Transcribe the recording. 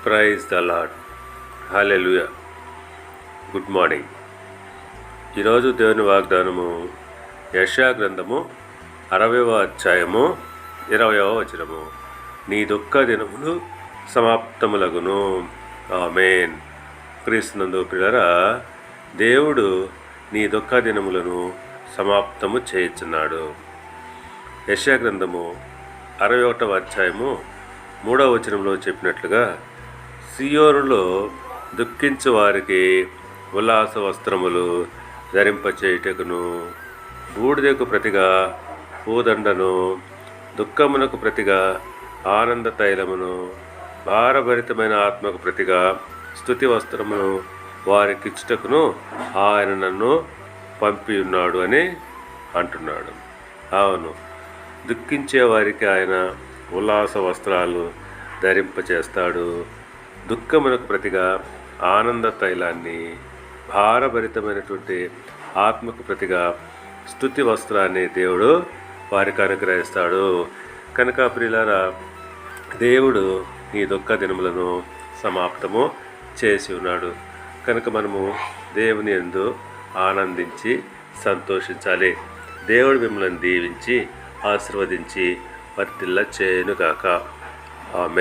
Praise the lord. Hallelujah. Good morning. ఈరోజు దేవుని వాగ్దానము యెషయా గ్రంథము 60వ అధ్యాయము 20వ వచనము. నీ దుఃఖ దినములు సమాప్తములగును. ఆమేన్. క్రీస్తునందు ప్రియులారా, దేవుడు నీ దుఃఖ దినములను సమాప్తము చేయుచున్నాడు. యెషయా గ్రంథము 61వ అధ్యాయము 3వ వచనంలో చెప్పినట్లుగా, సియోనులో దుఃఖించు వారికి ఉల్లాస వస్త్రములు ధరింపచేయుటకును, బూడిదకు ప్రతిగా పూదండను, దుఃఖమునకు ప్రతిగా ఆనంద తైలమును, భారభరితమైన ఆత్మకు ప్రతిగా స్తుతి వస్త్రమును వారికిచ్చుటకును ఆయన నన్ను పంపి ఉన్నాడు అని అంటున్నాడు. అవును, దుఃఖించే వారికి ఆయన ఉల్లాస వస్త్రాలు ధరింపచేస్తాడు. దుఃఖమునకు ప్రతిగా ఆనంద తైలాన్ని, భారభరితమైనటువంటి ఆత్మకు ప్రతిగా స్తుతి వస్త్రాన్ని దేవుడు వారికి అనుగ్రహిస్తాడు. కనుక ప్రియులారా, దేవుడు ఈ దుఃఖ దినములను సమాప్తము చేసి ఉన్నాడు. కనుక మనము దేవుని యందు ఆనందించి సంతోషించాలి. దేవుడు మిమ్మల్ని దీవించి ఆశీర్వదించి వర్ధిల్ల చేయునుగాక. ఆమేన్.